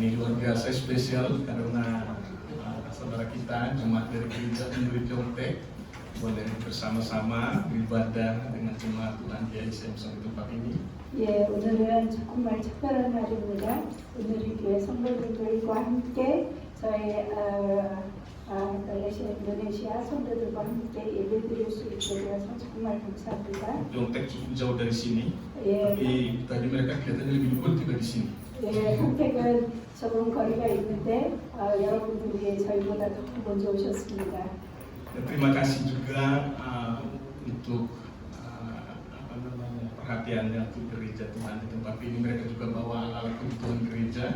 Ini luar biasa spesial karena saudara kita jemaat dari gereja Unuri Contek boleh bersama-sama beribadah dengan jemaat Tuhan GSM di tempat ini. 예, 오늘은 정말 특별한 날입니다. 오늘이 교회 성도들과 함께 저희 말레이시아, 인도네시아 성도들과 함께 예배드릴 수 있게 되어서 정말 감사합니다. Contek cukup jauh dari sini, 예, tapi tadi mereka kelihatannya lebih dulu tiba di sini. 예, 선택은 조금 거리가 있는데 여러분들이 저희보다 더 먼저 오셨습니다. Dan terima kasih juga untuk perhatiannya untuk gereja Tuhan di tempat ini. Mereka juga bawa alat kebutuhan gereja.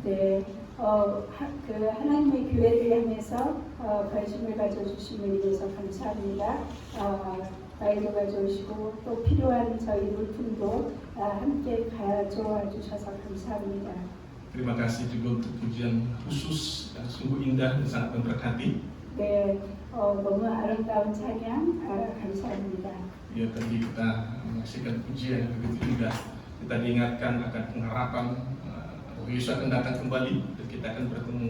네, 그 하나님의 교회를 향해서 관심을 가져주심을 위해서 감사합니다. 과일도 가져오시고 또 필요한 저희 물품도 함께 가져와 주셔서 감사합니다. Terima kasih juga untuk pujian khusus yang sungguh indah dan sangat memberkati. 네, 너무 아름다운 찬양 감사합니다. Ya, tadi kita menyaksikan pujian yang begitu indah. Kita diingatkan akan pengharapan Yesus akan datang kembali dan kita akan bertemu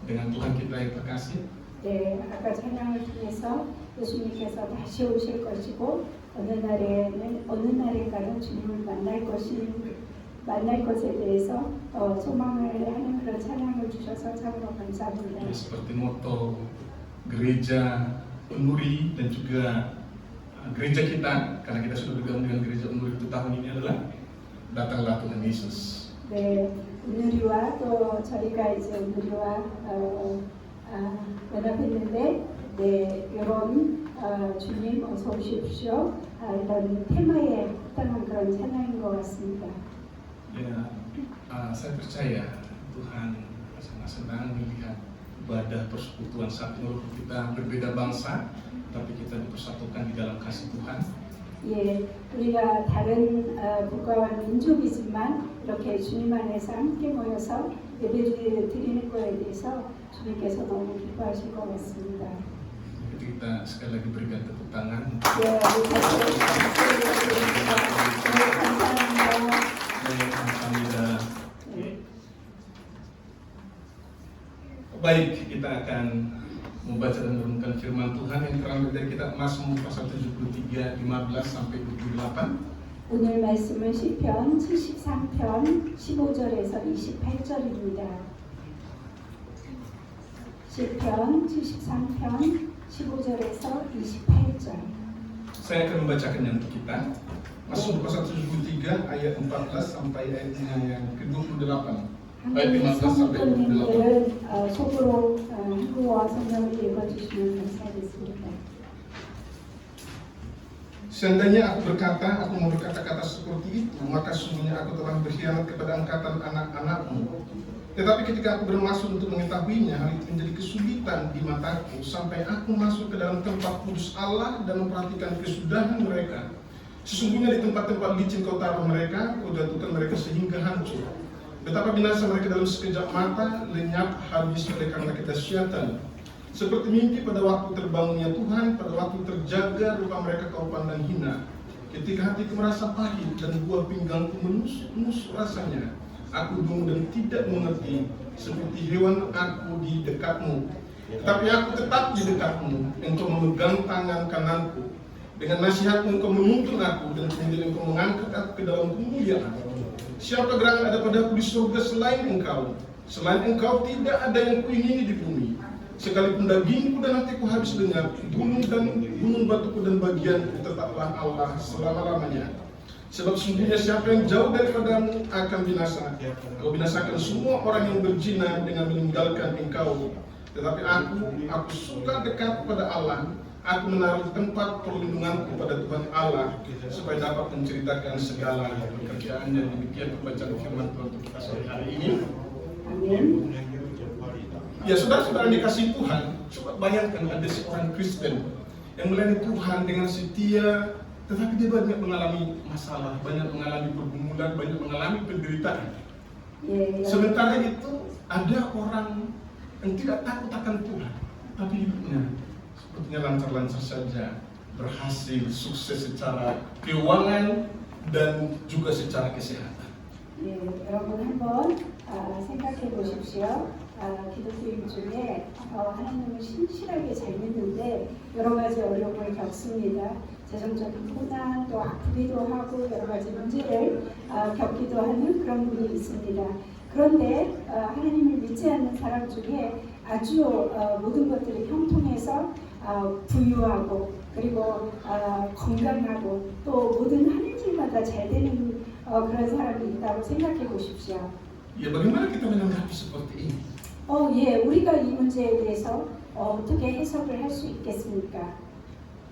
dengan Tuhan kita yang terkasih. 네, 아까 찬양을 통해서 예수님께서 다시 오실 것이고 어느 날인가는 주님을 만날 것에 대해서 소망을 하는 그런 찬양을 주셔서 참으로 감사합니다. Ya, seperti moto gereja Unuri dan juga gereja kita, karena kita sudah bergabung dengan gereja Unuri itu tahun ini adalah datanglah Tuhan Yesus. 네, 오늘이와 또 저희가 이제 오늘이와 연합했는데, 네, 이런 주님 어서 오십시오 이런 테마에 합당한 그런 찬양인 것 같습니다. Ya, saya percaya Tuhan sangat senang melihat ibadah persekutuan saat ini. Kita berbeda bangsa, tapi kita dipersatukan di dalam kasih Tuhan. 예, 우리가 다른 국가와 민족이지만 이렇게 주님 안에서 함께 모여서 예배를 드리는 것에 대해서 주님께서 너무 기뻐하실 것 같습니다. Jadi kita sekali lagi berikan tepuk tangan. 예, 감사합니다. Baik, kita akan membaca dan merenungkan firman Tuhan yang terambil dari kitab Mazmur pasal 73, 15 sampai 28. 오늘 말씀은 시편 73편 15절에서 28절입니다. 시편 73편 15절에서 28절. Saya akan membacakannya untuk kita. Mazmur pasal 73 ayat 14 sampai ayatnya yang ke-28. Ayat 15 sampai 28. 성도님들은 속으로 한국어 성경을 읽어주시면 감사하겠습니다. Seandainya aku berkata, aku mau berkata-kata seperti itu, maka sungguhnya aku telah berkhianat kepada angkatan anak-anakmu. Tetapi ketika aku bermaksud untuk mengetahuinya, hal itu menjadi kesulitan di mataku, sampai aku masuk ke dalam tempat kudus Allah dan memperhatikan kesudahan mereka. Sesungguhnya di tempat-tempat licin kau taruh mereka, kau jatuhkan mereka sehingga hancur. Betapa binasa mereka dalam sekejap mata, lenyap habis oleh karena kedahsyatan. Seperti mimpi pada waktu terbangunnya Tuhan, pada waktu terjaga rupa mereka kau pandang hina. Ketika hatiku merasa pahit dan buah pinggangku menusuk rasanya, aku bingung dan tidak mengerti, seperti hewan aku di dekatmu. Tetapi aku tetap di dekatmu, engkau memegang tangan kananku. Dengan nasihatmu engkau menuntun aku, dan kemudian engkau mengangkat aku ke dalam kemuliaan. Siapa gerangan ada padaku di surga selain engkau? Selain engkau tidak ada yang kuingini di bumi. Sekalipun dagingku dan hatiku habis lenyap, gunung batuku dan bagianku tetaplah Allah selama-lamanya. Sebab sungguhnya siapa yang jauh daripadamu akan binasa. Kau binasakan semua orang yang berzina dengan meninggalkan engkau. Tetapi aku suka dekat pada Allah. Aku menaruh tempat perlindunganku pada Tuhan Allah, supaya dapat menceritakan segala pekerjaannya. Demikian pembacaan firman Tuhan untuk kita sore hari ini. 아멘. Ya, saudara-saudara dikasih Tuhan, coba bayangkan ada seorang Kristen yang melayani Tuhan dengan setia, tetapi dia banyak mengalami masalah, banyak mengalami pergumulan, banyak mengalami penderitaan. 예, Sementara itu ada orang yang tidak takut akan Tuhan, tapi hidupnya sepertinya lancar-lancar saja, berhasil, sukses secara keuangan dan juga secara kesehatan. 예, 여러분 한번 생각해 보시기 보십시오. 기독교인 중에 하나님을 신실하게 잘 믿는데 여러 가지 어려움을 겪습니다. 재정적인 고난, 또 아프기도 하고 여러 가지 문제를 겪기도 하는 그런 분이 있습니다. 그런데 하나님을 믿지 않는 사람 중에 아주 모든 것들이 형통해서 부유하고 그리고 건강하고 또 모든 하는 일마다 잘 되는 그런 사람이 있다고 생각해 보십시오. Ya, bagaimana kita menanggapi seperti ini? 예, 우리가 이 문제에 대해서 어떻게 해석을 할 수 있겠습니까?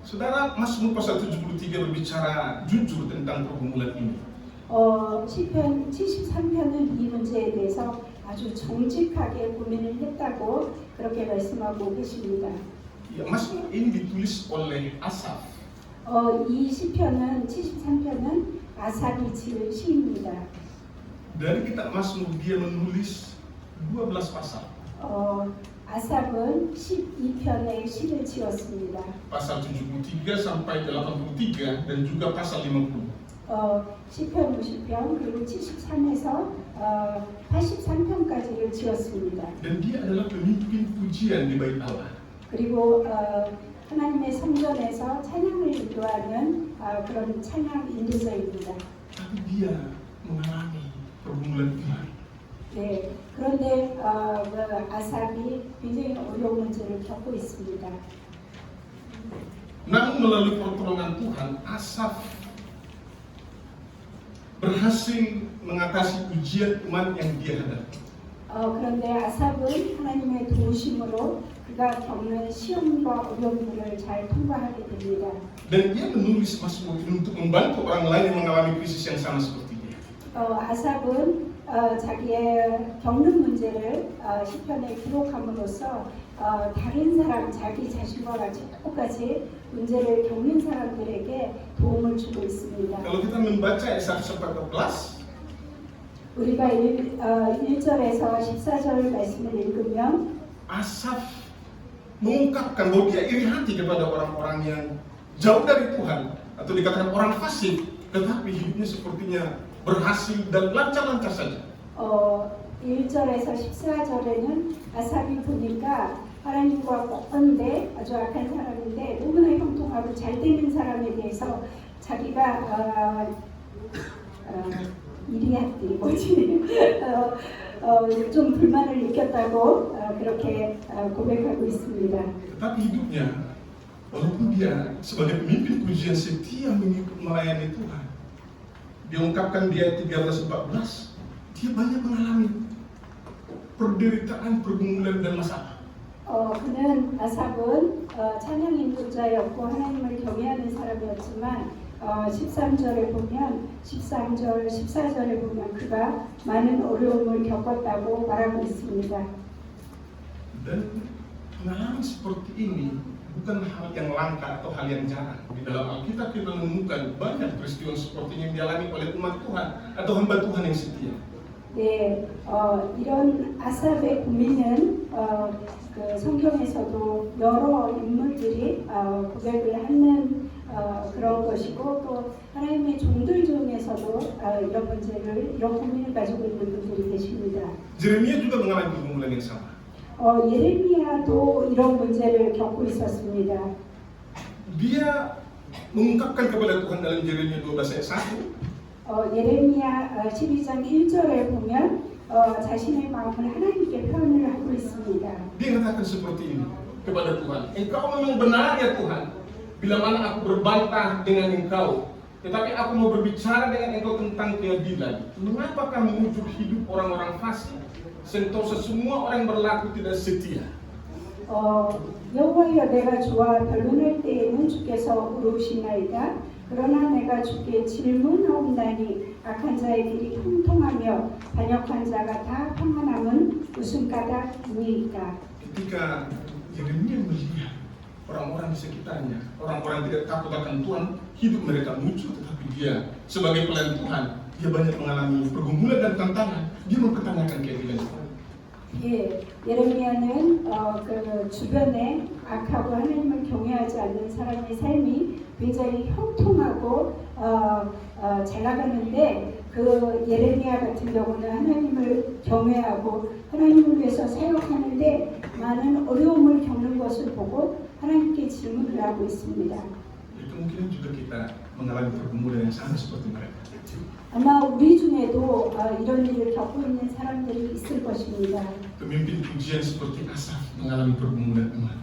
Saudara, Mazmur pasal 73 berbicara jujur tentang pergumulan ini. 시편 73편은 이 문제에 대해서 아주 정직하게 고민을 했다고 그렇게 말씀하고 계십니다. Ya, Mazmur ini ditulis oleh Asaf. 이 시편은 73편은 아삽이 지은 시입니다. Dari kitab Mazmur dia menulis 12 pasal. 아삽은 12편의 시를 지었습니다. Pasal 73 sampai 83 dan juga pasal 50. 시편 50편 그리고 73에서 83편까지를 지었습니다. Dan dia adalah pemimpin pujian di bait Allah. 그리고 하나님의 성전에서 찬양을 인도하는 그런 찬양 인도자입니다. Tapi dia mengalami pergumulan iman. 네, 그런데 아삽이 굉장히 어려운 문제를 겪고 있습니다. Namun melalui pertolongan Tuhan, Asaf berhasil mengatasi ujian iman yang dia hadapi. 그런데 아삽은 하나님의 도우심으로 그가 겪는 시험과 어려움들을 잘 통과하게 됩니다. Dan dia menulis Mazmur ini untuk membantu orang lain yang mengalami krisis yang sama seperti dia. 아삽은 자기의 겪는 문제를 시편에 기록함으로써 다른 사람, 자기 자신과 같이 똑같이 문제를 겪는 사람들에게 도움을 주고 있습니다. Kalau kita membaca Yesaya 14, 우리가 1절에서 14절 말씀을 읽으면 Asaf mengungkapkan bahwa dia iri hati kepada orang-orang yang jauh dari Tuhan atau dikatakan orang fasik, tetapi hidupnya sepertinya berhasil dan lancar-lancar saja. 1절에서 14절에는 아삽이 보니까 하나님과 꺾은데 아주 악한 사람인데 너무나 형통하고 잘 되는 사람에 대해서 자기가 이리한테 뭐지 좀 불만을 느꼈다고 그렇게 고백하고 있습니다. Tetapi hidupnya, walaupun dia sebagai pemimpin pujian setia mengikut melayani Tuhan, diungkapkan di ayat 13-14, dia banyak mengalami penderitaan, pergumulan dan masalah. 그는 아삽은 찬양 인도자였고 하나님을 경외하는 사람이었지만 13절에 보면 13절, 14절에 보면 그가 많은 어려움을 겪었다고 말하고 있습니다. Dan pengalaman seperti ini bukan hal yang langka atau hal yang jarang. Di dalam Alkitab kita menemukan banyak peristiwa seperti ini yang dialami oleh umat Tuhan atau hamba Tuhan yang setia. 네, 이런 아삽의 고민은 그 성경에서도 여러 인물들이 고백을 하는 그런 것이고 또 하나님의 종들 중에서도 이런 문제를 이런 고민을 가지고 있는 분들이 계십니다. Yeremia juga mengalami pergumulan yang sama. 예레미야도 이런 문제를 겪고 있었습니다. Dia mengungkapkan kepada Tuhan dalam Yeremia 12 ayat 1. 예레미야 12장 1절에 보면 자신의 마음을 하나님께 표현을 하고 있습니다. Dia mengatakan seperti ini kepada Tuhan, Engkau memang benar ya Tuhan, bila mana aku berbantah dengan Engkau, tetapi aku mau berbicara dengan Engkau tentang keadilan. Mengapakah mengujuk hidup orang-orang fasik, sentosa semua orang berlaku tidak setia? 여호와여 내가 주와 변론할 때에는 주께서 의로우시나이다. 그러나 내가 주께 질문하옵나니 악한 자의 길이 형통하며 반역한 자가 다 평안함은 무슨 까닭이니까. Ketika Yeremia melihat orang-orang di sekitarnya, orang-orang tidak takut akan Tuhan, hidup mereka muncul, tetapi dia sebagai pelayan Tuhan, dia banyak mengalami pergumulan dan tantangan. Dia mempertanyakan keadilan Tuhan. 예, 예레미야는 그 주변에 악하고 하나님을 경외하지 않는 사람의 삶이 굉장히 형통하고 잘 나가는데 그 예레미야 같은 경우는 하나님을 경외하고 하나님을 위해서 사역하는데 많은 어려움을 겪는 것을 보고 하나님께 질문을 하고 있습니다. Kemungkinan juga kita mengalami pergumulan yang sama seperti mereka. 아마 우리 중에도 이런 일을 겪고 있는 사람들이 있을 것입니다. Pemimpin pujian seperti Asaf mengalami pergumulan iman.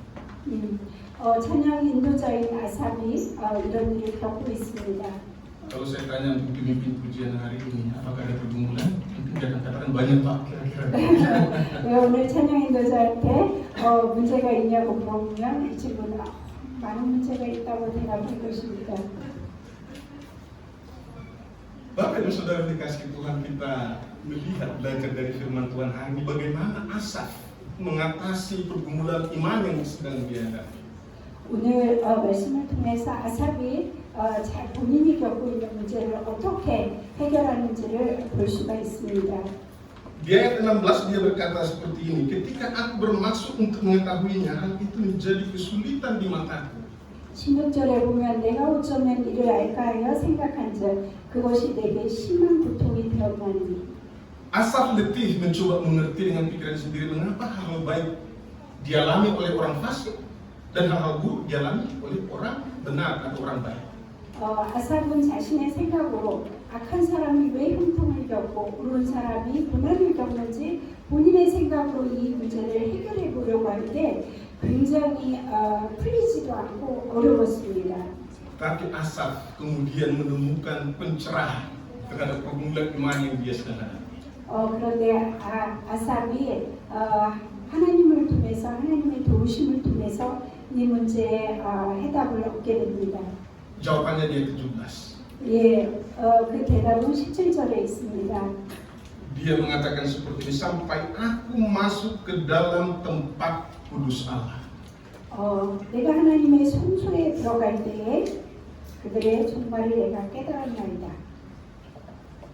찬양 인도자인 아삽이 이런 일을 겪고 있습니다. Kalau saya tanya untuk pemimpin pujian hari ini, apakah ada pergumulan? Mungkin dia akan katakan banyak Pak, kira-kira. 오늘 찬양 인도자한테 문제가 있냐고 물어보면 이 친구는 많은 문제가 있다고 대답할 것입니다. Bapak dan saudara dikasih Tuhan, kita melihat belajar dari firman Tuhan hari ini bagaimana Asaf mengatasi pergumulan iman yang sedang dia hadapi. 오늘 말씀을 통해서 아삽이 잘 본인이 겪고 있는 문제를 어떻게 해결하는지를 볼 수가 있습니다. Di ayat 16 dia berkata seperti ini, ketika aku bermaksud untuk mengetahuinya, hal itu menjadi kesulitan di mataku. 16절에 보면 내가 어쩌면 이를 알까 하여 생각한 적 그것이 내게 심한 고통이 되었나니. Asaf letih mencoba mengerti dengan pikiran sendiri mengapa hal baik dialami oleh orang fasik dan hal-hal buruk dialami oleh orang benar atau orang baik. 아삽은 자신의 생각으로 악한 사람이 왜 형통을 겪고 옳은 사람이 고난을 겪는지 본인의 생각으로 이 문제를 해결해 보려고 하는데 굉장히 풀리지도 않고 어려웠습니다. Tapi Asaf kemudian menemukan pencerahan terhadap pergumulan iman yang dia sedang hadapi. 그런데 아삽이 하나님을 통해서 하나님의 도우심을 통해서 이 문제에 해답을 얻게 됩니다. Jawabannya di ayat 17. 그 대답은 17절에 있습니다. Dia mengatakan seperti ini, sampai aku masuk ke dalam tempat kudus Allah. 내가 하나님의 성소에 들어갈 때에 그들의 종말을 내가 깨달았나이다.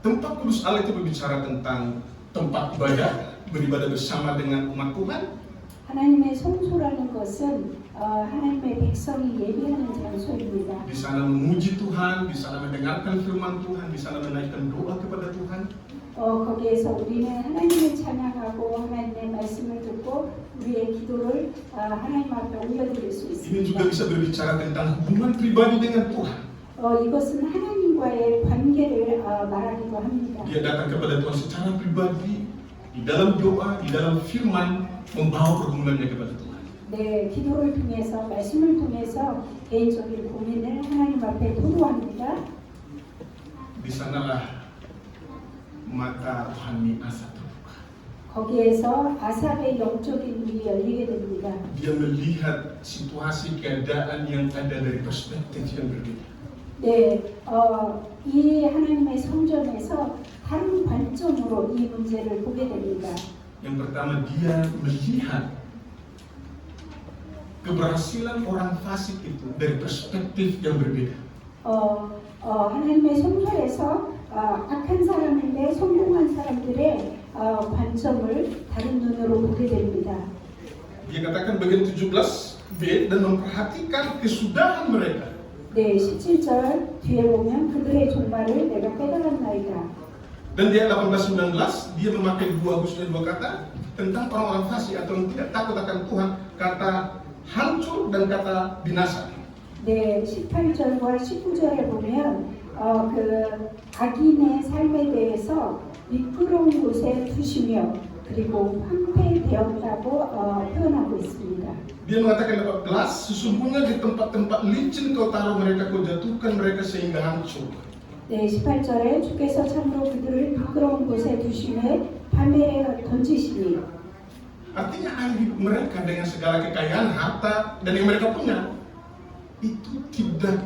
Tempat kudus Allah itu berbicara tentang tempat ibadah, beribadah bersama dengan umat Tuhan. 하나님의 성소라는 것은 하나님의 백성이 예배하는 장소입니다. Di sana memuji Tuhan, di sana mendengarkan firman Tuhan, di sana menaikkan doa kepada Tuhan. 거기에서 우리는 하나님을 찬양하고 하나님의 말씀을 듣고 우리의 기도를 하나님 앞에 올려드릴 수 Ini juga 있습니다. bisa berbicara tentang hubungan pribadi dengan Tuhan. 이것은 하나님과의 관계를 말하기도 합니다. Dia datang kepada Tuhan secara pribadi, di dalam doa, di dalam firman, membawa pergumulannya kepada Tuhan. 네, 기도를 통해서 말씀을 통해서 개인적인 고민을 하나님 앞에 토로합니다. Di sanalah mata rohani Asaf terbuka. 거기에서 아삽의 영적인 눈이 열리게 됩니다. Dia melihat situasi keadaan yang ada dari perspektif yang berbeda. 네, 이 하나님의 성전에서 다른 관점으로 이 문제를 보게 됩니다. Yang pertama, dia melihat keberhasilan orang fasik itu dari perspektif yang berbeda. 하나님의 성소에서 악한 사람인데 성공한 사람들의 관점을 다른 눈으로 보게 됩니다. Dia katakan bagian 17b dan memperhatikan kesudahan mereka. 네, 17절 뒤에 보면 그들의 종말을 내가 깨달았나이다. Dan di ayat 18-19 dia memakai khususnya dua kata tentang orang-orang fasik atau yang tidak takut akan Tuhan, kata hancur dan kata binasa. 네, 18절과 19절에 보면 그 악인의 삶에 대해서 미끄러운 곳에 두시며 그리고 황폐되었다고 표현하고 있습니다. Dia mengatakan 18, sesungguhnya di tempat-tempat licin kau taruh mereka, kau jatuhkan mereka sehingga hancur. 네, 18절에 주께서 참으로 그들을 미끄러운 곳에 두시며 파멸에 던지시니. Artinya air hidup mereka dengan segala kekayaan, harta, dan yang mereka punya itu tidak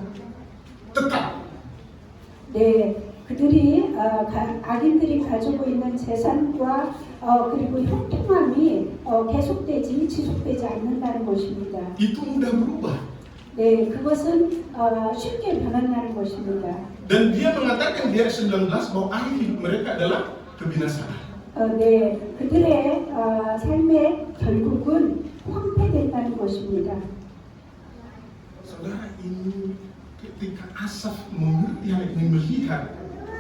tetap. 네, 그들이 악인들이 가지고 있는 재산과 그리고 형통함이 계속되지 지속되지 않는다는 것입니다. Itu mudah berubah. 네, 그것은 쉽게 변한다는 것입니다. Dan dia mengatakan di ayat 19 bahwa akhir hidup mereka adalah kebinasaan. 네, 그들의 삶의 결국은 황폐된다는 것입니다. Saudara, ini ketika Asaf mengerti hal ini, melihat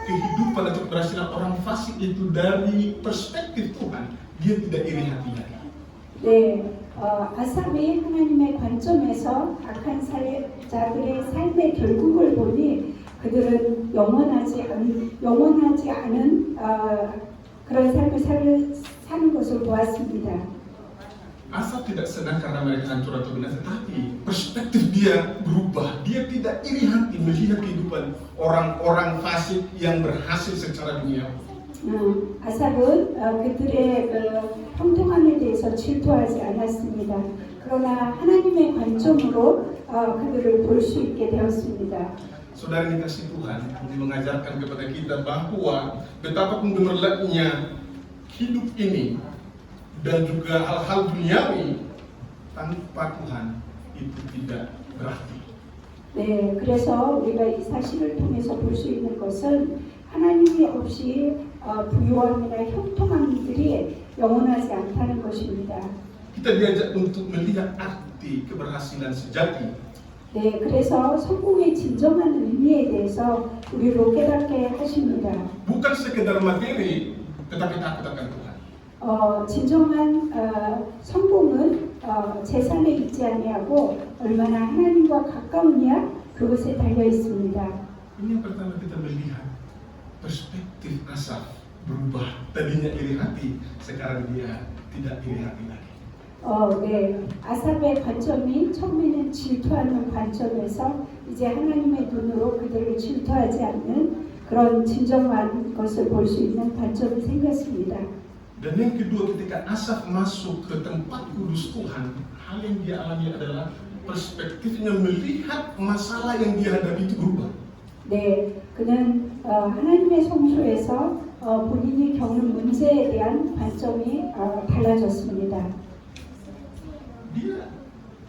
kehidupan atau keberhasilan orang fasik itu dari perspektif Tuhan, dia tidak iri hati lagi. 네, 아삽이 하나님의 관점에서 악한 자들의 삶의 결국을 보니 그들은 영원하지 않은 그런 삶을 사는 것을 보았습니다. Asap tidak senang karena mereka hancur atau binasa, tetapi perspektif dia berubah. Dia tidak iri hati melihat kehidupan orang-orang fasik yang berhasil secara duniawi. 아삽은 그들의 형통함에 대해서 질투하지 않았습니다. 그러나 하나님의 관점으로 그들을 볼 수 있게 되었습니다. Saudara yang dikasih Tuhan, ini mengajarkan kepada kita bahwa betapapun gemerlapnya hidup ini dan juga hal-hal duniawi, tanpa Tuhan itu tidak berarti. 네, 그래서 우리가 이 사실을 통해서 볼 수 있는 것은 하나님이 없이 부유함이나 형통함들이 영원하지 않다는 것입니다. Kita diajak untuk melihat arti keberhasilan sejati. 네, 그래서 성공의 진정한 의미에 대해서 우리로 깨닫게 하십니다. Bukan sekedar materi, tetapi takut akan Tuhan. 진정한 성공은 재산에 있지 아니하고 얼마나 하나님과 가까우냐 그것에 달려 있습니다. Ini yang pertama kita melihat perspektif Asaf berubah. Tadinya iri hati, sekarang dia tidak iri hati lagi. 네, 아삽의 관점이 처음에는 질투하는 관점에서 이제 하나님의 눈으로 그들을 질투하지 않는 그런 진정한 것을 볼 수 있는 관점이 생겼습니다. Dan yang kedua, ketika Asaf masuk ke tempat kudus Tuhan, hal yang dia alami adalah perspektifnya melihat masalah yang dia hadapi itu berubah. 네, 그는 하나님의 성소에서 본인이 겪는 문제에 대한 관점이 달라졌습니다. Dia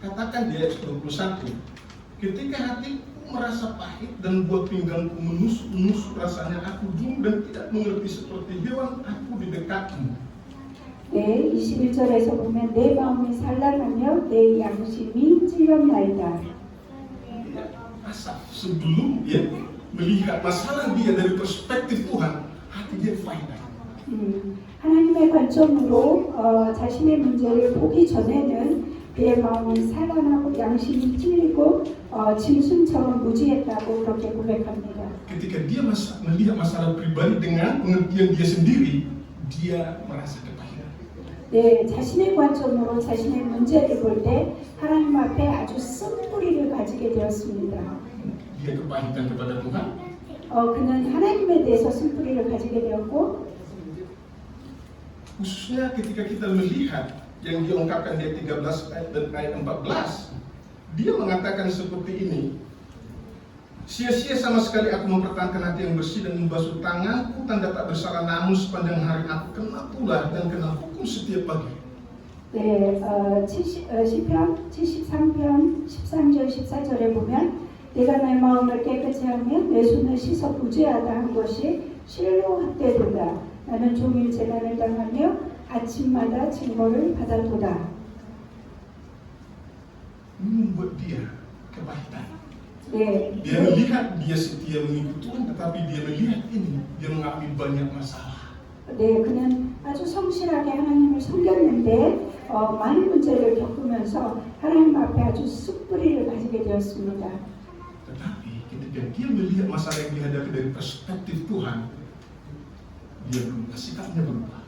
katakan di ayat 21, ketika hatiku merasa pahit dan buah pinggangku menusuk-nusuk, rasanya aku bingung dan tidak mengerti, seperti hewan aku di dekatmu. 네, 21절에서 보면 내 마음이 산란하며 내 양심이 찔렸나이다. Asaf sebelum dia melihat masalah dia dari perspektif Tuhan, hati dia pahit. 하나님의 관점으로 자신의 문제를 보기 전에는 그의 마음이 산란하고 양심이 찔리고 짐승처럼 무지했다고 그렇게 고백합니다. Ketika dia melihat masalah pribadi dengan pengertian dia sendiri, dia merasa kepahitan. 네, 자신의 관점으로 자신의 문제를 볼 때 하나님 앞에 아주 쓴뿌리를 가지게 되었습니다. Dia kepahitan kepada Tuhan. 그는 하나님에 대해서 쓴뿌리를 가지게 되었고, Khususnya ketika kita melihat yang diungkapkan di ayat 13 dan ayat 14, dia mengatakan seperti ini. Sia-sia sama sekali aku mempertahankan hati yang bersih dan membasuh tanganku, tanda tak bersalah, namun sepanjang hari aku kena tulah dan kena hukum setiap pagi. 네, 시편 73편 13절 14절에 보면 내가 내 마음을 깨끗이 하며 내 손을 씻어 구제하다 한 것이 실로 헛되도다. 나는 종일 재난을 당하며 아침마다 징벌을 받았도다. Membuat dia kepahitan. 네, Dia melihat dia setia mengikuti Tuhan, tetapi dia melihat ini, dia mengalami banyak masalah. 네, 그는 아주 성실하게 하나님을 섬겼는데 많은 문제를 겪으면서 하나님 앞에 아주 쑥뿌리를 가지게 되었습니다. Tetapi ketika dia melihat masalah yang dihadapi dari perspektif Tuhan, dia berubah, sikapnya berubah.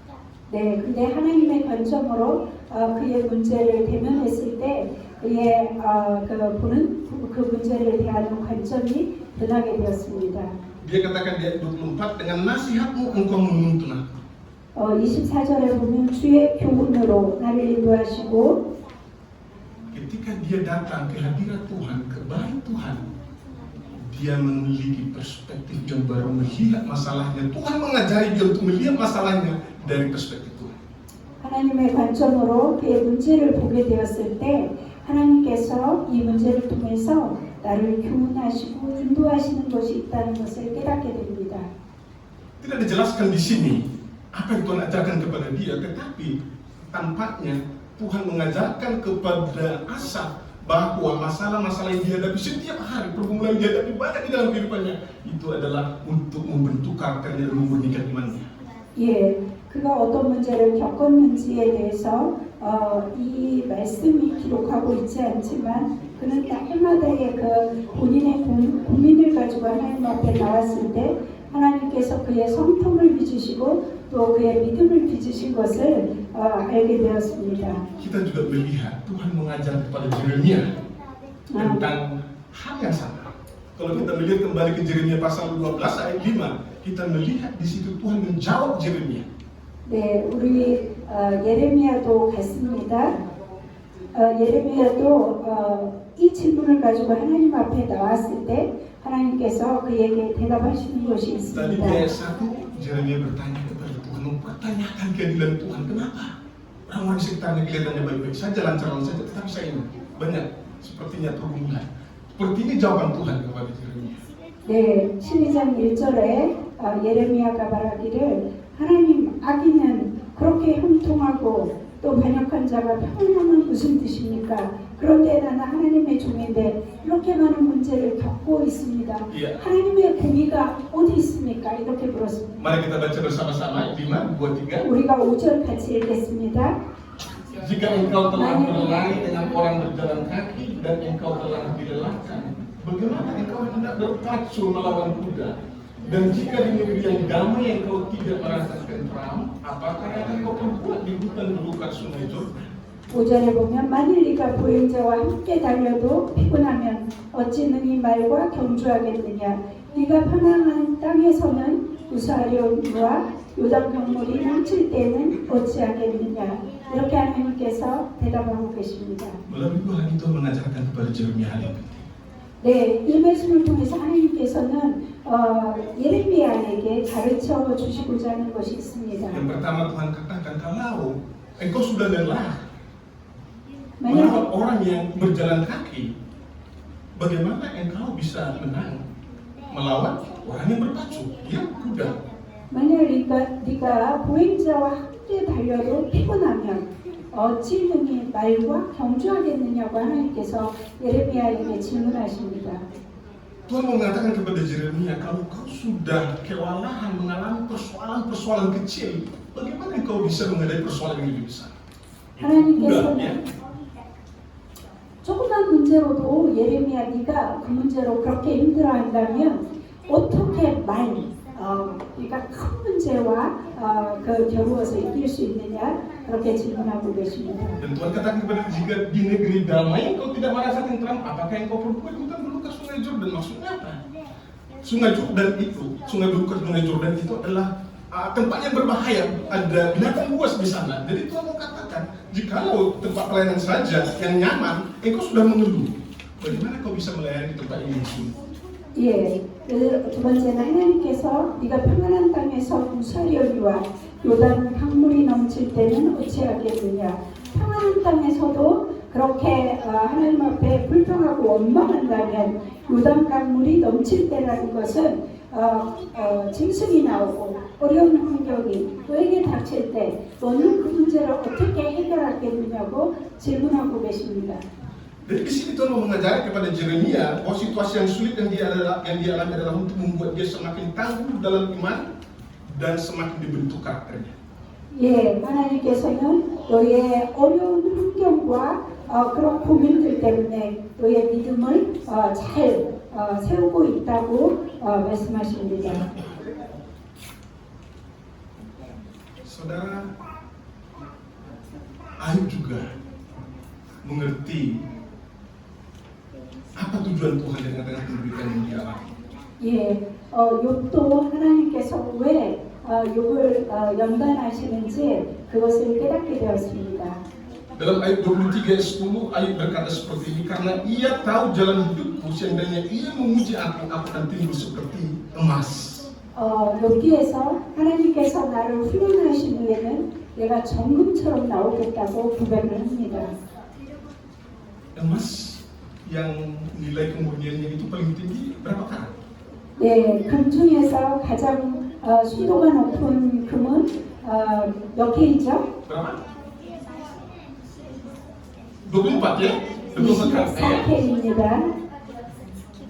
네, 근데 하나님의 관점으로 그의 문제를 대면했을 때 그의 보는 그 문제를 대하는 관점이 변하게 되었습니다. Dia katakan di ayat 24, dengan nasihatmu engkau menuntun aku. 24절에 보면 주의 교훈으로 나를 인도하시고, Ketika dia datang ke hadirat Tuhan, ke bait Tuhan, dia memiliki perspektif yang baru, melihat masalahnya. Tuhan mengajari dia untuk melihat masalahnya dari perspektif Tuhan. 하나님의 관점으로 그의 문제를 보게 되었을 때 하나님께서 이 문제를 통해서 나를 교훈하시고 인도하시는 것이 있다는 것을 깨닫게 됩니다. Tidak dijelaskan di sini apa yang Tuhan ajarkan kepada dia, tetapi tampaknya Tuhan mengajarkan kepada Asaf bahwa masalah-masalah yang dihadapi setiap hari, pergumulan yang dihadapi banyak di dalam kehidupannya, itu adalah untuk membentuk karakternya dan memurnikan imannya. 예, 그가 어떤 문제를 겪었는지에 대해서 이 말씀이 기록하고 있지 않지만 그는 날마다의 그 본인의 고민을 가지고 하나님 앞에 나왔을 때 하나님께서 그의 성품을 빚으시고 또 그의 믿음을 빚으신 것을 알게 되었습니다. Kita juga melihat Tuhan mengajar kepada Yeremia tentang hal yang sama. Kalau kita melihat kembali ke Yeremia pasal 12 ayat 5, kita melihat di situ Tuhan menjawab Yeremia. 네, 우리 예레미야도 같습니다. 예레미야도 이 질문을 가지고 하나님 앞에 나왔을 때 하나님께서 그에게 대답하시는 것이 Tadi 있습니다. di ayat 1, Yeremia bertanya kepada Tuhan, mempertanyakan keadilan Tuhan. Kenapa? Orang-orang sekitarnya kelihatannya baik-baik saja, lancar-lancar saja, tetapi saya ini banyak sepertinya pergumulan. Seperti ini jawaban Tuhan kepada Yeremia. 네, 12장 1절에 예레미야가 말하기를 하나님 악인은 그렇게 형통하고 또 반역한 자가 평안하면 무슨 뜻입니까? 그런데 나는 하나님의 종인데 이렇게 많은 문제를 겪고 있습니다. 예. 하나님의 공의가 어디 있습니까? 이렇게 물었습니다. Mari kita baca bersama-sama 5, 2, 3. 우리가 5절 같이 읽겠습니다. Jika engkau telah berlari dengan orang berjalan kaki dan engkau telah dilelahkan, bagaimana engkau hendak berpacu melawan kuda? Dan jika di negeri yang damai engkau tidak merasa tentram, apakah yang engkau perbuat di hutan belukar sungai Jordan? 5절에 보면 만일 네가 보행자와 함께 달려도 피곤하면 어찌 능히 말과 경주하겠느냐. 네가 편안한 땅에서는 우사하려니와 요단 강물이 넘칠 때는 어찌하겠느냐. 이렇게 하나님께서 대답하고 계십니다. Melalui Tuhan itu mengajarkan kepada Yeremia hal yang penting. 네, 이 말씀을 통해서 하나님께서는 예레미야에게 가르쳐 주시고자 하는 것이 있습니다. Yang pertama Tuhan katakan, kalau engkau sudah lelah 만약 melawan orang yang berjalan kaki, bagaimana engkau bisa menang melawan orang yang berpacu, yang kuda? 만약 네가 보행자와 함께 달려도 피곤하면 어찌 능히 말과 경주하겠느냐고 하나님께서 예레미야에게 질문하십니다. Tuhan mengatakan kepada Yeremia, kalau kau sudah kewalahan mengalami persoalan-persoalan kecil, bagaimana engkau bisa menghadapi persoalan yang lebih besar? 하나님께서는 조그만 문제로도 예레미야 네가 그 문제로 그렇게 힘들어한다면 어떻게 그러니까 큰 문제와 그 겨루어서 이길 수 있느냐 그렇게 질문하고 계십니다. Dan Tuhan katakan kepada jika di negeri damai engkau tidak merasa tentram, apakah engkau perbuat hutan belukar sungai Jordan? Maksudnya apa? Sungai Jordan itu, sungai belukar sungai Jordan itu adalah tempat yang berbahaya, ada binatang buas di sana. Jadi Tuhan mau katakan, jikalau tempat pelayanan saja yang nyaman, engkau sudah mengeluh, bagaimana kau bisa melayani di tempat yang sunyi? 예, 두 번째는 하나님께서 네가 평안한 땅에서 우사려니와 요단 강물이 넘칠 때는 어찌하겠느냐. 평안한 땅에서도 그렇게 하나님 앞에 불평하고 원망한다면 요단 강물이 넘칠 때라는 것은 짐승이 나오고 어려운 환경이 너에게 닥칠 때 너는 그 문제를 어떻게 해결하겠느냐고 질문하고 계십니다. Jadi di sini Tuhan mau mengajari kepada Yeremia bahwa situasi yang sulit yang dia alami adalah untuk membuat dia semakin tangguh dalam iman dan semakin dibentuk karakternya. 예, 하나님께서는 너의 어려운 환경과 그런 고민들 때문에 너의 믿음을 잘 세우고 있다고 말씀하십니다. Saudara, Ayub juga mengerti apa tujuan Tuhan dengan kehidupan yang dia alami. 예, 욥도 하나님께서 왜 욥을 연단하시는지 그것을 깨닫게 되었습니다. Dalam ayat 23 ayat 10, Ayub berkata seperti ini, karena ia tahu jalan hidupku, seandainya ia memuji aku akan timbul seperti emas. 여기에서 하나님께서 나를 훈련하신 후에는 내가 정금처럼 나오겠다고 고백을 합니다. Emas yang nilai kemurniannya itu paling tinggi berapa karat? 네, 금 중에서 가장 순도가 높은 금은 몇 K죠? Berapa? 24 ya? Betul sekali. 24K입니다.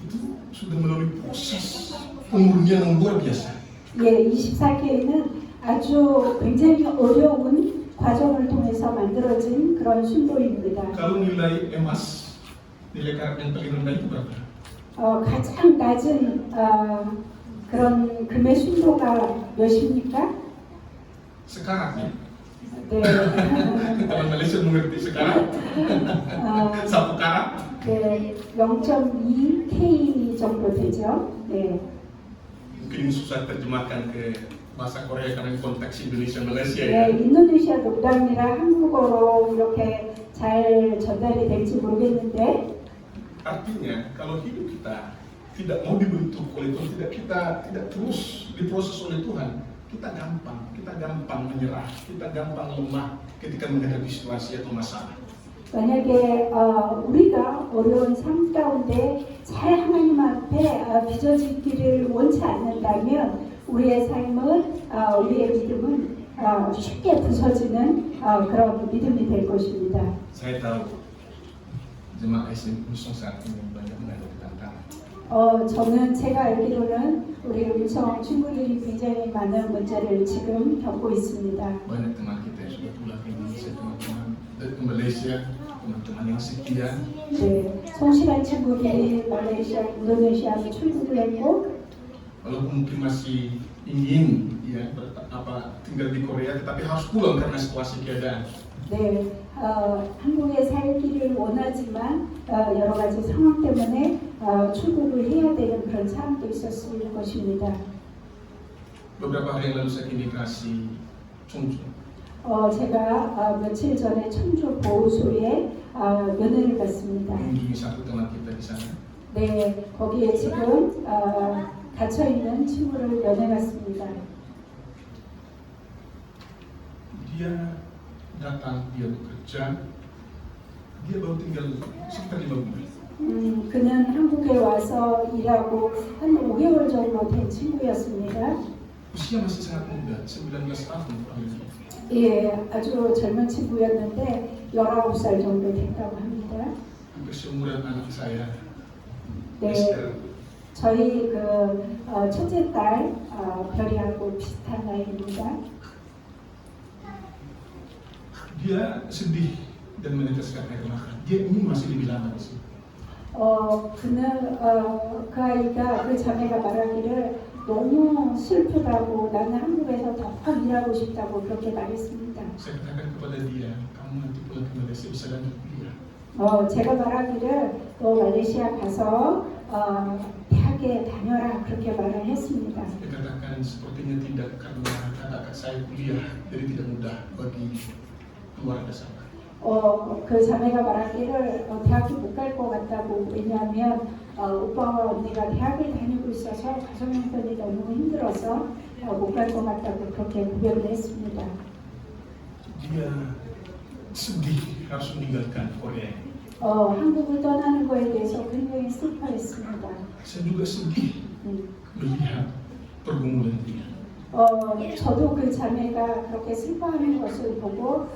Itu sudah melalui proses pemurnian yang luar biasa. 예, 24K는 아주 굉장히 어려운 과정을 통해서 만들어진 그런 순도입니다. Kalau nilai emas, nilai karat yang paling rendah itu berapa? 가장 낮은 그런 금의 순도가 몇입니까? Sekarat ya. 네, Kalau Malaysia mengerti sekarat, satu karat. 네, 0.2K 정도 되죠. 네. Mungkin susah terjemahkan ke bahasa Korea karena konteks Indonesia Malaysia ya. 네, 인도네시아 농담이라 한국어로 이렇게 잘 전달이 될지 모르겠는데, Artinya kalau hidup kita tidak mau dibentuk oleh Tuhan, tidak terus diproses oleh Tuhan, kita gampang menyerah, kita gampang lemah ketika menghadapi situasi atau masalah. 만약에 우리가 어려운 삶 가운데 잘 하나님 앞에 빚어지기를 원치 않는다면 우리의 삶은, 우리의 믿음은 쉽게 부서지는 그런 믿음이 될 것입니다. Saya tahu jemaah SMP Nusong saat ini banyak menghadapi tantangan. 저는 제가 알기로는 우리 음성 친구들이 굉장히 많은 문제를 지금 겪고 있습니다. Banyak teman kita yang sudah pulang ke Indonesia, teman-teman dari Malaysia, teman-teman yang setia. 네, 성실한 친구들이 말레이시아, 인도네시아로 출국을 했고, Walaupun mungkin masih ingin ya tinggal di Korea, tetapi harus pulang karena situasi keadaan. 네, 한국에 살기를 원하지만 여러 가지 상황 때문에 출국을 해야 되는 그런 상황도 있었을 것입니다. Beberapa hari yang lalu saya ke imigrasi Chungju. 제가 며칠 전에 청주 보호소에 면회를 갔습니다. Mengunjungi satu teman kita di sana. 네, 거기에 지금 갇혀 있는 친구를 면회 갔습니다. Dia datang, dia bekerja, dia baru tinggal sekitar 5 bulan. 그는 한국에 와서 일하고 한 5개월 정도 된 친구였습니다. Usia masih sangat muda, 19 tahun kurang lebih. 예, 아주 젊은 친구였는데 19살 정도 됐다고 합니다. Hampir seumuran anak saya, 네, Esther. 저희 첫째 딸 별이하고 비슷한 나이입니다. Dia sedih dan meneteskan air mata. Dia ingin masih lebih lama di sini. 그는 그 아이가 그 자매가 말하기를 너무 슬프다고 나는 한국에서 더 일하고 싶다고 그렇게 말했습니다. Saya katakan kepada dia, kamu nanti pulang ke Malaysia bisa lanjut kuliah. 제가 말하기를 너 말레이시아 가서 대학에 다녀라 그렇게 말을 했습니다. Dia katakan sepertinya tidak karena kakak saya kuliah, jadi tidak mudah bagi keluarga saya. 그 자매가 말하기를 대학교 못 갈 것 같다고. 왜냐하면 오빠와 언니가 대학을 다니고 있어서 가정 형편이 너무 힘들어서 못 갈 것 같다고 그렇게 고백을 했습니다. Dia sedih harus meninggalkan Korea. 한국을 떠나는 거에 대해서 굉장히 슬퍼했습니다. Saya juga sedih melihat pergumulan dia. 저도 그 자매가 그렇게 슬퍼하는 것을 보고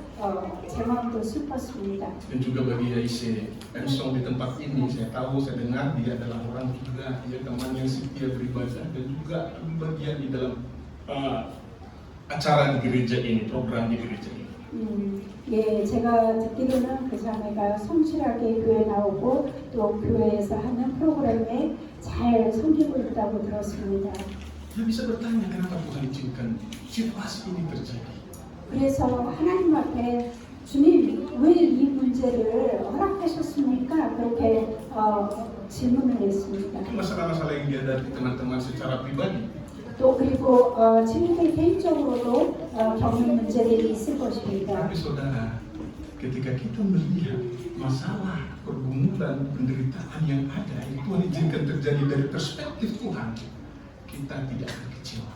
제 마음도 슬펐습니다. Dan juga bagi Yaise Ensong di tempat ini, saya tahu, saya dengar dia adalah orang juga, dia teman yang setia beribadah dan juga bagian di dalam acara di gereja ini, program di gereja ini. 예, 제가 듣기로는 그 자매가 성실하게 교회 나오고 또 교회에서 하는 프로그램에 잘 섬기고 있다고 들었습니다. Dia bisa bertanya kenapa Tuhan izinkan situasi ini terjadi. 그래서 하나님 앞에 주님 왜 이 문제를 허락하셨습니까? 그렇게 질문을 했습니다. Masalah-masalah yang dihadapi teman-teman secara pribadi. 또 그리고 친구들 개인적으로도 겪는 문제들이 있을 것입니다. Tapi saudara, ketika kita melihat masalah, pergumulan, penderitaan yang ada, yang Tuhan izinkan terjadi dari perspektif Tuhan, kita tidak akan kecewa.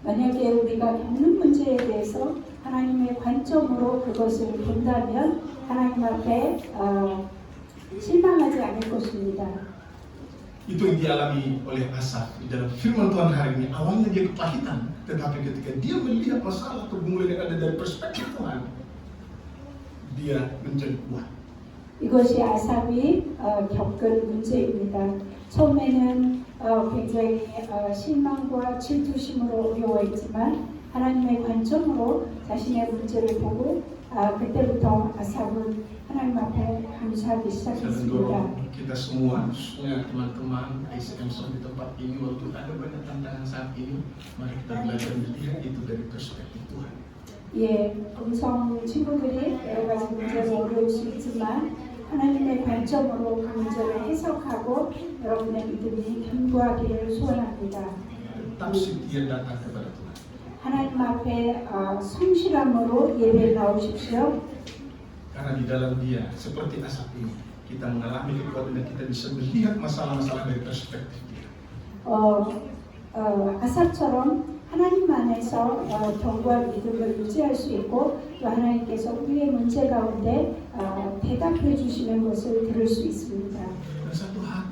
만약에 우리가 겪는 문제에 대해서 하나님의 관점으로 그것을 본다면 하나님 앞에 실망하지 않을 것입니다. Itu yang dialami oleh Asaf di dalam firman Tuhan hari ini. Awalnya dia kepahitan, tetapi ketika dia melihat masalah pergumulan yang ada dari perspektif Tuhan, dia menjadi kuat. 이것이 아삽이 겪은 문제입니다. 처음에는 굉장히 실망과 질투심으로 어려워했지만 하나님의 관점으로 자신의 문제를 보고 그때부터 아삽은 하나님 앞에 감사하기 Saya 시작했습니다. mendorong kita semua, khususnya teman-teman ICM di tempat ini, walaupun ada banyak tantangan saat ini, mari kita belajar melihat itu dari perspektif Tuhan. 예, 음성 친구들이 여러 가지 문제가 어려울 수 있지만 하나님의 관점으로 그 문제를 해석하고 여러분의 믿음이 견고하기를 소원합니다. Tetap setia datang kepada Tuhan. 하나님 앞에 성실함으로 예배에 나오십시오. Karena di dalam Dia, seperti asap ini, kita mengalami kekuatan dan kita bisa melihat masalah-masalah dari perspektif Dia. 아삽처럼 하나님 안에서 견고한 믿음을 유지할 수 있고 또 하나님께서 우리의 문제 가운데 대답해 주시는 것을 들을 수 있습니다. Dan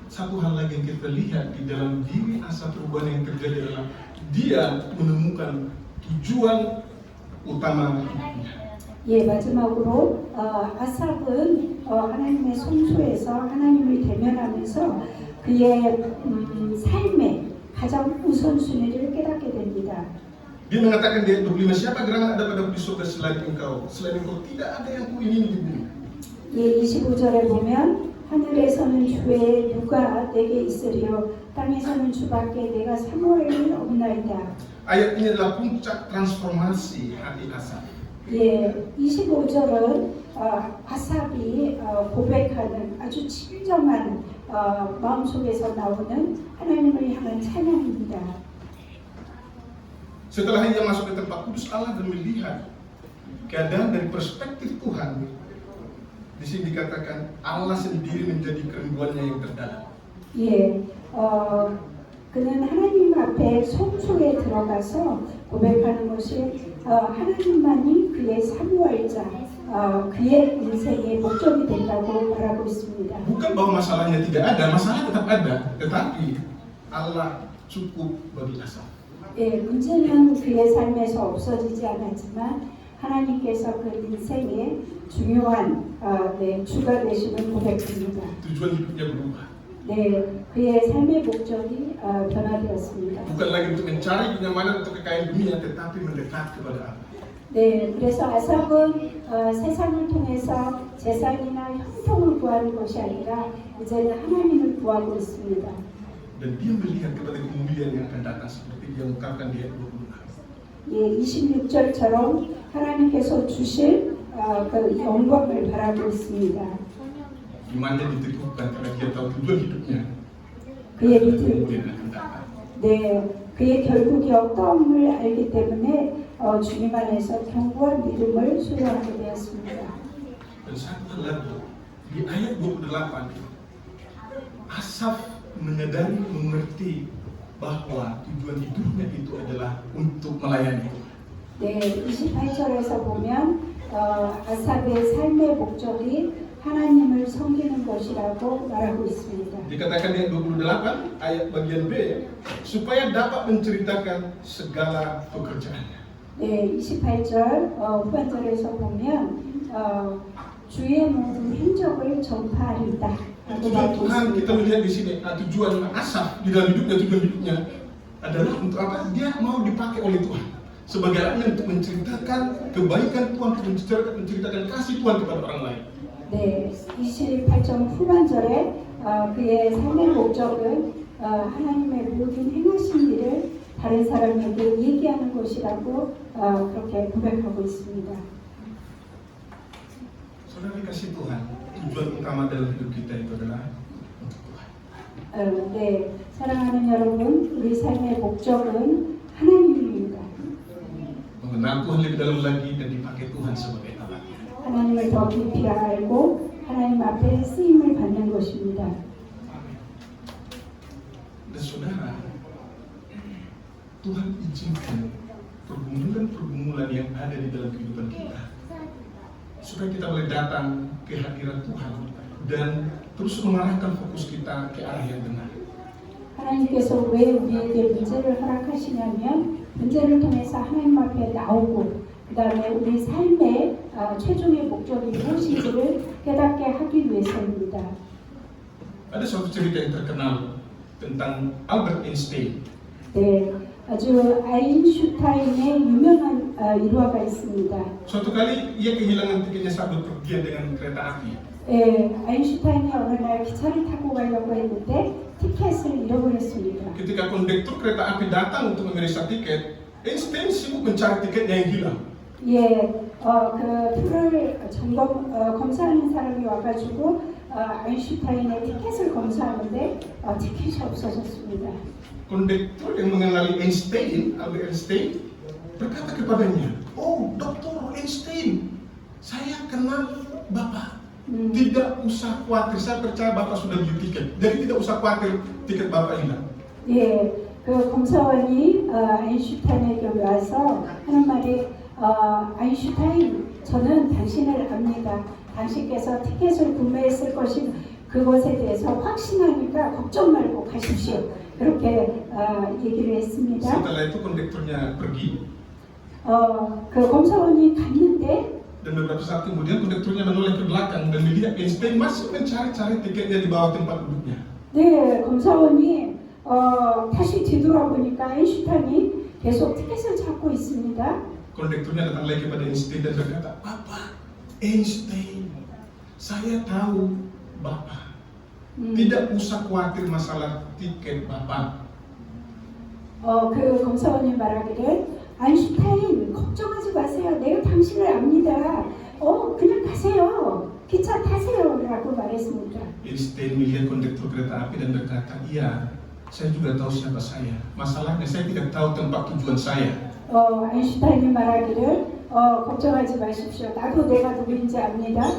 satu hal lagi yang kita lihat di dalam diri asap perubahan yang terjadi adalah dia menemukan tujuan utama hidupnya. 예, 마지막으로 아삽은 하나님의 성소에서 하나님을 대면하면서 그의 삶의 가장 우선순위를 깨닫게 됩니다. Dia mengatakan di ayat 25, siapa gerangan ada padaku di surga selain engkau? Selain engkau tidak ada yang kuingini di bumi. 예, 25절에 보면 하늘에서는 주의 누가 내게 있으리요 땅에서는 주밖에 내가 사모할 일 없나이다. Ayat ini adalah puncak transformasi hati Asaf. 예, 25절은 아삽이 고백하는 아주 진정한 마음속에서 나오는 하나님을 향한 찬양입니다. Setelah ia masuk ke tempat kudus Allah dan melihat keadaan dari perspektif Tuhan, di sini dikatakan Allah sendiri menjadi kerinduannya yang terdalam. 예, 그는 하나님 앞에 성소에 들어가서 고백하는 것이 하나님만이 그의 사모할자, 그의 인생의 목적이 된다고 말하고 있습니다. Bukan bahwa masalahnya tidak ada, masalah tetap ada, tetapi Allah cukup bagi Asaf. 예, 문제는 그의 삶에서 없어지지 않았지만 하나님께서 그 인생의 중요한 주가 되시는 고백입니다. Tujuan hidupnya berubah. 네, 그의 삶의 목적이 변화되었습니다. Bukan lagi untuk mencari kenyamanan atau kekayaan dunia, tetapi mendekat kepada Allah. 네, 그래서 아삽은 세상을 통해서 재산이나 형통을 구하는 것이 아니라 이제는 하나님을 구하고 있습니다. Dan dia melihat kepada kemuliaan yang akan datang seperti dia ungkapkan di ayat 26. 예, 26절처럼 하나님께서 주실 그 영광을 바라고 있습니다. Imannya diteguhkan karena dia tahu tujuan hidupnya. 그의 믿음, Kemudian akan datang. 네, 그의 결국이 어떠함을 알기 때문에 주님 안에서 견고한 믿음을 소유하게 되었습니다. Dan satu hal lagi, di ayat 28, Asaf menyadari, mengerti bahwa tujuan hidupnya itu adalah untuk melayani Tuhan. 네, 28절에서 보면 아삽의 삶의 목적이 하나님을 섬기는 것이라고 말하고 있습니다. Dikatakan di ayat 28, ayat bagian B, supaya dapat menceritakan segala pekerjaannya. 네, 28절 후반절에서 보면 주의 모든 행적을 전파하리다. Tujuan Tuhan kita melihat di sini, tujuan Asaf di dalam hidupnya, tujuan hidupnya adalah untuk apa? Dia mau dipakai oleh Tuhan sebagai alatnya untuk menceritakan kebaikan Tuhan, untuk menceritakan kasih Tuhan kepada orang lain. 네, 28절 후반절에 그의 삶의 목적은 하나님의 모든 행하신 일을 다른 사람에게 얘기하는 것이라고 그렇게 고백하고 있습니다. Saudara kasih Tuhan, tujuan utama dalam hidup kita itu adalah untuk Tuhan. 네, 사랑하는 여러분, 우리 삶의 목적은 하나님입니다. Mengenal Tuhan lebih dalam lagi dan dipakai Tuhan sebagai alat. 하나님을 더 깊이 알고 하나님 앞에 쓰임을 받는 것입니다. Dan saudara, Tuhan izinkan pergumulan-pergumulan yang ada di dalam kehidupan kita supaya kita boleh datang ke hadirat Tuhan dan terus mengarahkan fokus kita ke arah yang benar. 하나님께서 왜 우리에게 문제를 허락하시냐면 문제를 통해서 하나님 앞에 나오고 그 다음에 우리 삶의 최종의 목적이 무엇인지를 깨닫게 가능하게 하기 위해서입니다. Ada suatu cerita yang terkenal tentang Albert Einstein. 네, 아주 아인슈타인의 유명한 일화가 있습니다. Suatu kali ia kehilangan tiketnya saat bepergian dengan kereta api. 아인슈타인이 어느 날 기차를 타고 가려고 했는데 티켓을 잃어버렸습니다. Ketika kondektur kereta api datang untuk memeriksa tiket, Einstein sibuk mencari tiketnya yang hilang. 그 표를 검사하는 사람이 와가지고 아인슈타인의 티켓을 검사하는데 티켓이 없어졌습니다. Kondektur yang mengenali Einstein, Albert Einstein, berkata kepadanya, "Oh, Dr. Einstein, saya kenal Bapak. Tidak usah khawatir, saya percaya Bapak sudah beli tiket. Jadi tidak usah khawatir tiket Bapak hilang." 그 검사원이 아인슈타인에게 와서 하는 말이 아인슈타인, 저는 당신을 압니다. 당신께서 티켓을 구매했을 것이 그것에 대해서 확신하니까 걱정 말고 가십시오. 그렇게 얘기를 했습니다. Setelah itu kondekturnya pergi, 그 검사원이 갔는데 dan beberapa saat kemudian kondekturnya menoleh ke belakang dan melihat Einstein masih mencari-cari tiketnya di bawah tempat duduknya. 검사원이 다시 뒤돌아보니까 아인슈타인이 계속 티켓을 찾고 있습니다. Kondekturnya datang lagi kepada Einstein dan berkata, "Bapak, Einstein, saya tahu Bapak. Tidak usah khawatir masalah tiket Bapak." 그 검사원이 말하기를 아인슈타인 걱정하지 마세요. 내가 당신을 압니다. 그냥 가세요. 기차 타세요. 라고 말했습니다. Einstein melihat kondektur kereta api dan berkata, "Iya, saya juga tahu siapa saya. Masalahnya saya tidak tahu tempat tujuan saya." 아인슈타인이 말하기를 걱정하지 마십시오. 나도 내가 누구인지 압니다.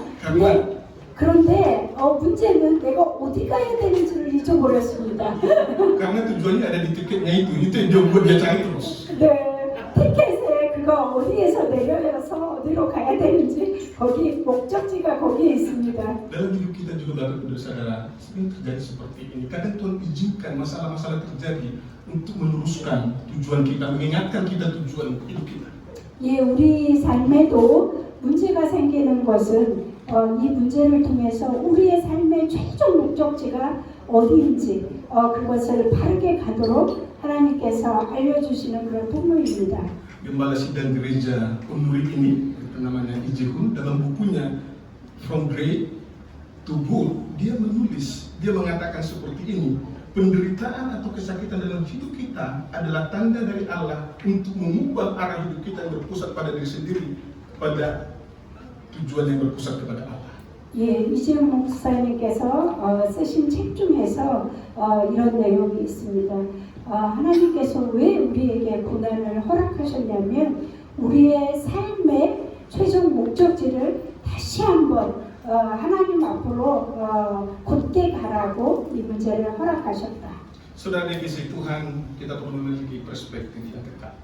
그런데 문제는 내가 어디 가야 되는지를 잊어버렸습니다. Karena tujuannya ada di tiketnya itu yang dia buat dia cari terus. 티켓에 그거 어디에서 내려서 어디로 가야 되는지 거기 목적지가 거기에 있습니다. Dalam hidup kita juga Bapak Ibu Saudara sering terjadi seperti ini. Kadang Tuhan izinkan masalah-masalah terjadi untuk meluruskan tujuan kita, mengingatkan kita tujuan hidup kita. 우리 삶에도 문제가 생기는 것은 이 문제를 통해서 우리의 삶의 최종 목적지가 어디인지 그것을 바르게 가도록 하나님께서 알려주시는 그런 통로입니다. Gembala sidang gereja Unuri ini, namanya Ijehun, dalam bukunya From Grey to Good, dia menulis, dia mengatakan seperti ini, penderitaan atau kesakitan dalam hidup kita adalah tanda dari Allah untuk mengubah arah hidup kita yang berpusat pada diri sendiri, pada tujuan yang berpusat kepada Allah. 이지훈 목사님께서 쓰신 책 중에서 이런 내용이 있습니다. 하나님께서 왜 우리에게 고난을 허락하셨냐면 우리의 삶의 최종 목적지를 다시 한번 하나님 앞으로 곧게 가라고 이 문제를 허락하셨다. Saudara di sisi Tuhan, kita perlu memiliki perspektif yang ketat.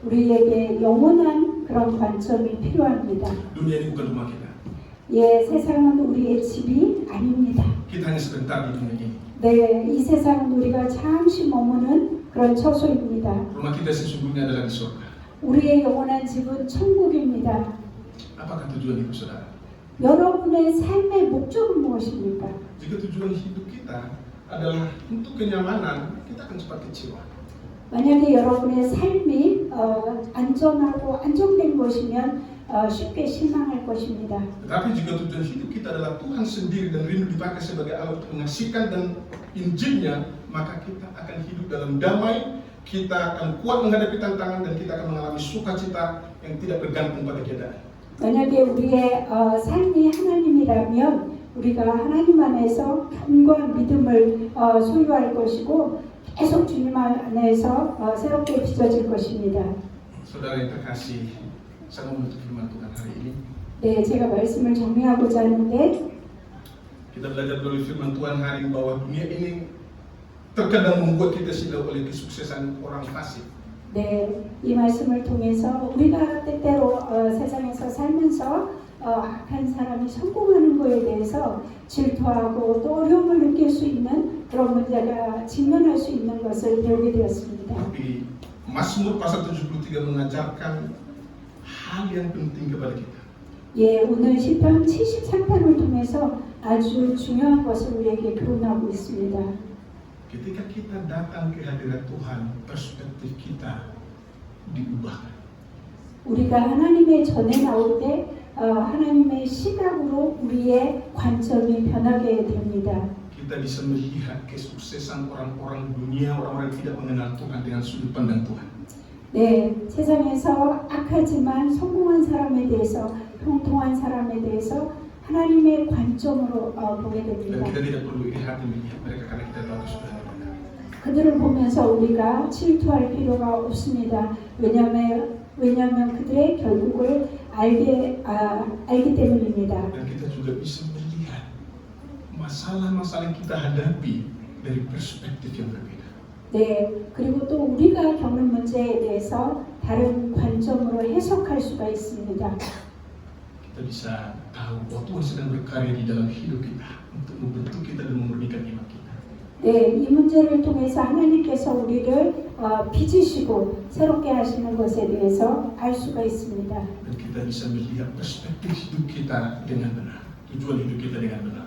우리에게 영원한 그런 관점이 필요합니다. Dunia ini bukan rumah kita. 세상은 우리의 집이 아닙니다. Kita hanya sebentar di dunia ini. 이 세상은 우리가 잠시 머무는 그런 처소입니다. Rumah kita sesungguhnya adalah di surga. 우리의 영원한 집은 천국입니다. Apakah tujuan hidup saudara? 여러분의 삶의 목적은 무엇입니까? Jika tujuan hidup kita adalah untuk kenyamanan, kita akan cepat kecewa. 만약에 여러분의 삶이 안전하고 안정된 것이면 쉽게 실망할 것입니다. Tetapi jika tujuan hidup kita adalah Tuhan sendiri dan rindu dipakai sebagai alat untuk menyaksikan dan Injilnya, maka kita akan hidup dalam damai, kita akan kuat menghadapi tantangan dan kita akan mengalami sukacita yang tidak bergantung pada keadaan. 만약에 우리의 삶이 하나님이라면 우리가 하나님 안에서 견고한 믿음을 소유할 것이고 계속 주님 안에서 새롭게 빚어질 것입니다. Saudara yang terkasih, saya mau menutup firman Tuhan hari ini. 제가 말씀을 정리하고자 하는데 Kita belajar dari firman Tuhan hari ini bahwa dunia ini terkadang membuat kita silau oleh kesuksesan orang fasik. 이 말씀을 통해서 우리가 때때로 세상에서 살면서 악한 사람이 성공하는 것에 대해서 질투하고 또 어려움을 느낄 수 있는 그런 문제가 직면할 수 있는 것을 배우게 되었습니다. Tapi Mazmur pasal 73 mengajarkan hal yang penting kepada kita. 예, 오늘 시편 73편을 통해서 아주 중요한 것을 우리에게 교훈하고 있습니다. Ketika kita datang ke hadirat Tuhan, perspektif kita diubahkan. 우리가 하나님의 전에 나올 때 하나님의 시각으로 우리의 관점이 변하게 됩니다. Kita bisa melihat kesuksesan orang-orang dunia, orang-orang yang tidak mengenal Tuhan dengan sudut pandang Tuhan. 네, 세상에서 악하지만 성공한 사람에 대해서, 형통한 사람에 대해서 하나님의 관점으로 보게 Dan 됩니다. kita tidak perlu iri hati melihat mereka karena kita tahu kesudahan mereka. 그들을 보면서 우리가 질투할 필요가 없습니다. 왜냐하면 그들의 결국을 알기 때문입니다. Dan kita juga bisa melihat masalah-masalah yang kita hadapi dari perspektif yang berbeda. 네, 그리고 또 우리가 겪는 문제에 대해서 다른 관점으로 해석할 수가 있습니다. Kita bisa tahu bahwa Tuhan sedang berkarya di dalam hidup kita untuk membentuk kita dan memurnikan iman kita. 네, 이 문제를 통해서 하나님께서 우리를 빚으시고 새롭게 하시는 것에 대해서 알 수가 있습니다. Dan kita bisa melihat perspektif hidup kita dengan benar, tujuan hidup kita dengan benar.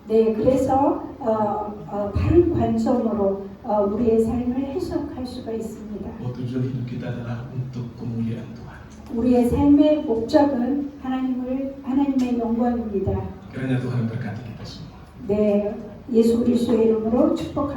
네, 그래서 바른 관점으로 우리의 삶을 해석할 수가 있습니다. Bahwa tujuan hidup kita adalah untuk kemuliaan Tuhan. 우리의 삶의 목적은 하나님의 영광입니다. Kiranya Tuhan berkati kita semua. 네, 예수 그리스도의 이름으로 축복합니다.